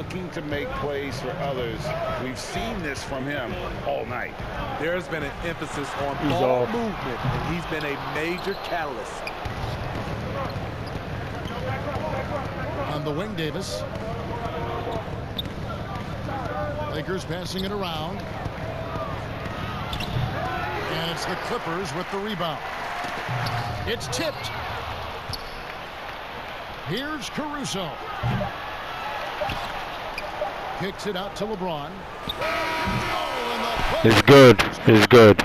looking to make plays for others. We've seen this from him all night. There's been an emphasis on ball movement, and he's been a major catalyst. On the wing, Davis. Lakers passing it around. And it's the Clippers with the rebound. It's tipped. Here's Caruso. Kicks it out to LeBron. Oh, it's good. It's good.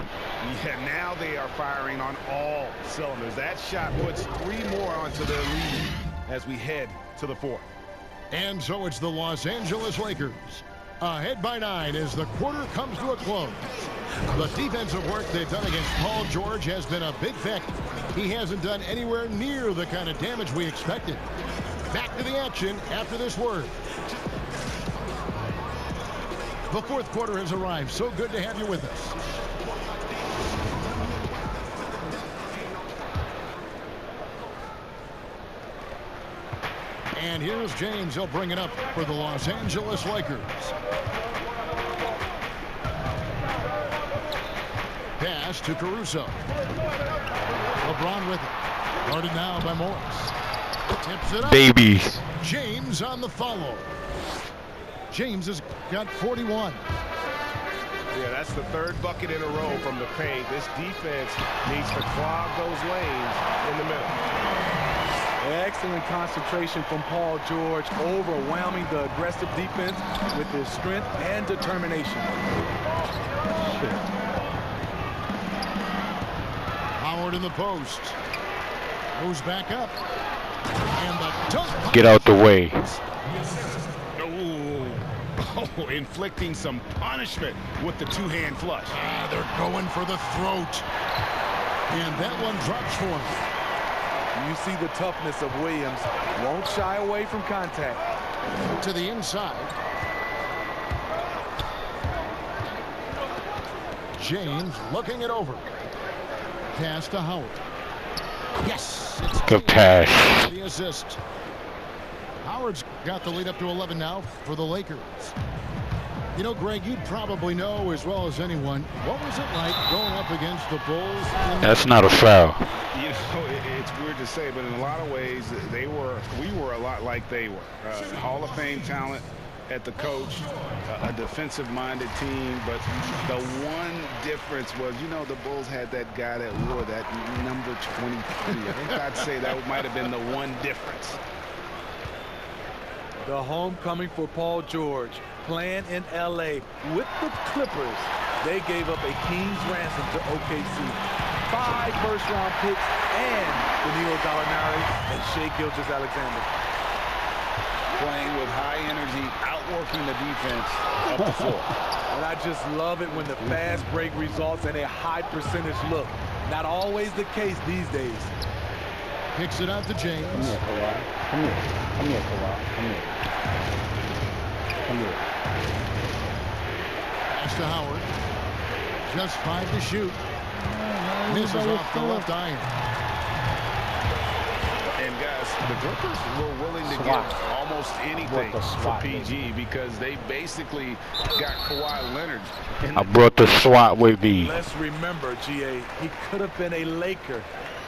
Yeah, now they are firing on all cylinders. That shot puts 3 more onto their lead as we head to the 4th. And so it's the Los Angeles Lakers ahead by 9 as the quarter comes to a close. The defensive work they've done against Paul George has been a big factor. He hasn't done anywhere near the kind of damage we expected. Back to the action after this word. The 4th quarter has arrived. So good to have you with us. And here's James. He'll bring it up for the Los Angeles Lakers. Pass to Caruso. LeBron with it. Guarded now by Morris. Tips it up. Babies. James on the follow. James has got 41. Yeah, that's the 3rd bucket in a row from the paint. This defense needs to clog those lanes in the middle. Excellent concentration from Paul George, overwhelming the aggressive defense with his strength and determination. Howard in the post. Goes back up. And the dunk. Get out the way. Oh, inflicting some punishment with the 2-hand flush. They're going for the throat. And that one drops for him. You see the toughness of Williams. Won't shy away from contact. To the inside. James looking it over. Pass to Howard. Yes. It's Good pass. the assist. Howard's got the lead up to 11 now for the Lakers. You know, Greg, you'd probably know as well as anyone, what was it like going up against the Bulls? That's not a foul. You know, it's weird to say, but in a lot of ways, we were a lot like they were. Hall of Fame talent at the coach, a defensive-minded team, but the one difference was, you know, the Bulls had that guy that wore that number 23. I think I'd say that might have been the one difference. The homecoming for Paul George, playing in L.A. with the Clippers. They gave up a king's ransom to OKC. 5 first-round picks and Danilo Gallinari and Shai Gilgeous-Alexander. Playing with high energy, outworking the defense up the floor. And I just love it when the fast break results in a high percentage look. Not always the case these days. Kicks it out to James. Come here, Kawhi. Come here. Come here, Kawhi. Come here. Come here. Pass to Howard. Just 5 to shoot. Misses off the left iron. And guys, the Clippers were willing to give almost anything for PG because they basically got Kawhi Leonard. I brought the SWAT with me. Let's remember, GA, he could have been a Laker.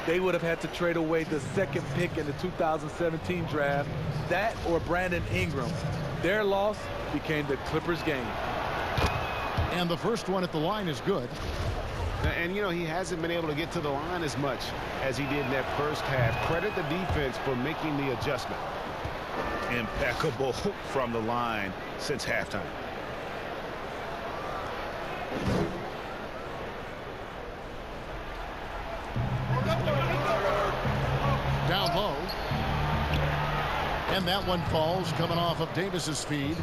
They would have had to trade away the 2nd pick in the 2017 draft. That or Brandon Ingram. Their loss became the Clippers' game. And the first one at the line is good. And, you know, he hasn't been able to get to the line as much as he did in that first half. Credit the defense for making the adjustment. Impeccable from the line since halftime. Down low. And that one falls coming off of Davis's feed.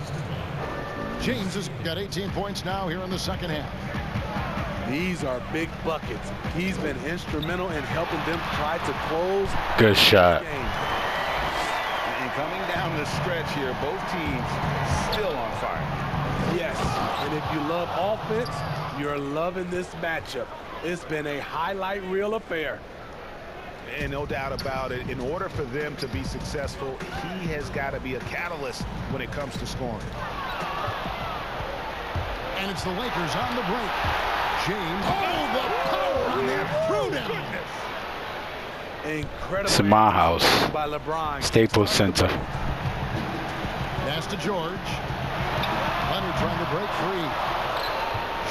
James has got 18 points now here in the second half. These are big buckets. He's been instrumental in helping them try to close. Good shot. The game. And coming down the stretch here, both teams still on fire. Yes, and if you love offense, you're loving this matchup. It's been a highlight reel affair. And no doubt about it, in order for them to be successful, he has got to be a catalyst when it comes to scoring. And it's the Lakers on the break. James, oh, the power on that throwdown. Incredible. It's in my house. By LeBron. Staples Center. Pass to George. Leonard trying to break free.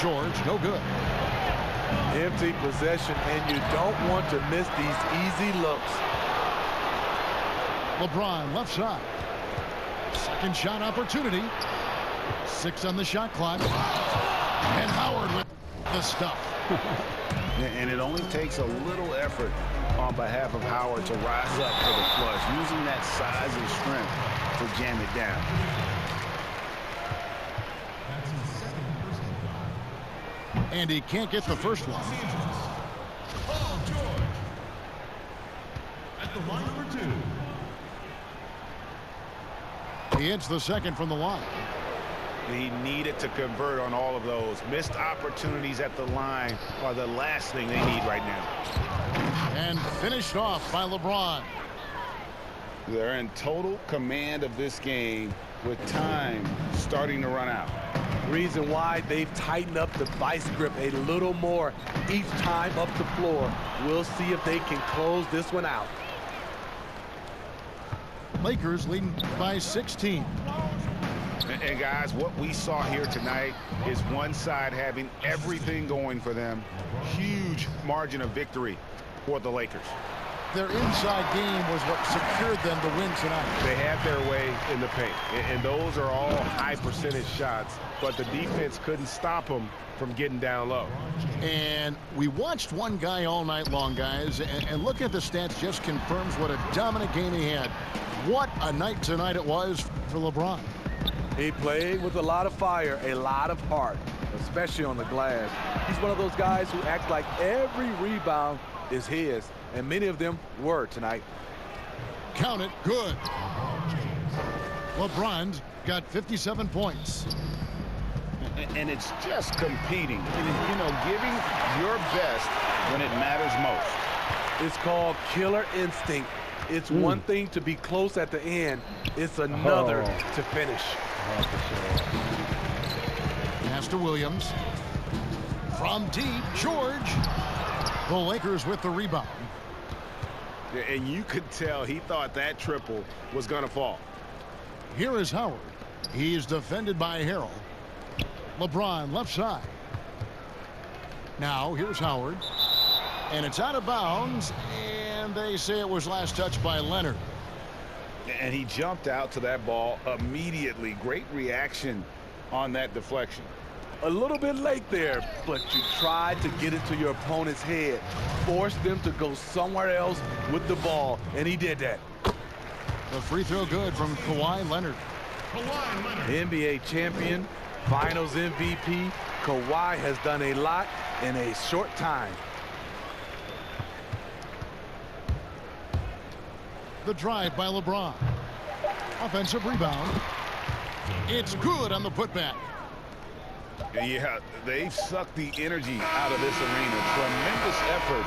George, no good. Empty possession, and you don't want to miss these easy looks. LeBron left side. Second shot opportunity. 6 on the shot clock. And Howard with the stuff. And it only takes a little effort on behalf of Howard to rise up for the flush, using that size and strength to jam it down. And he can't get the first one. Paul George at the line number 2. He hits the second from the line. He needed to convert on all of those. Missed opportunities at the line are the last thing they need right now. And finished off by LeBron. They're in total command of this game with time starting to run out. Reason why they've tightened up the vice grip a little more each time up the floor. We'll see if they can close this one out. Lakers leading by 16. And guys, what we saw here tonight is one side having everything going for them. Huge margin of victory for the Lakers. Their inside game was what secured them to win tonight. They had their way in the paint, and those are all high percentage shots, but the defense couldn't stop them from getting down low. And we watched one guy all night long, guys, and look at the stats just confirms what a dominant game he had. What a night tonight it was for LeBron. He played with a lot of fire, a lot of heart, especially on the glass. He's one of those guys who acts like every rebound is his, and many of them were tonight. Count it, good. LeBron's got 57 points. And it's just competing, you know, giving your best when it matters most. It's called killer instinct. It's one thing to be close at the end. It's another to finish. Pass to Williams. From deep, George. The Lakers with the rebound. And you could tell he thought that triple was going to fall. Here is Howard. He is defended by Harrell. LeBron left side. Now here's Howard. And it's out of bounds. And they say it was last touched by Leonard. And he jumped out to that ball immediately. Great reaction on that deflection. A little bit late there, but you tried to get into your opponent's head. Force them to go somewhere else with the ball, and he did that. The free throw good from Kawhi Leonard. NBA champion, Finals MVP, Kawhi has done a lot in a short time. The drive by LeBron. Offensive rebound. It's good on the putback. Yeah, they've sucked the energy out of this arena. Tremendous effort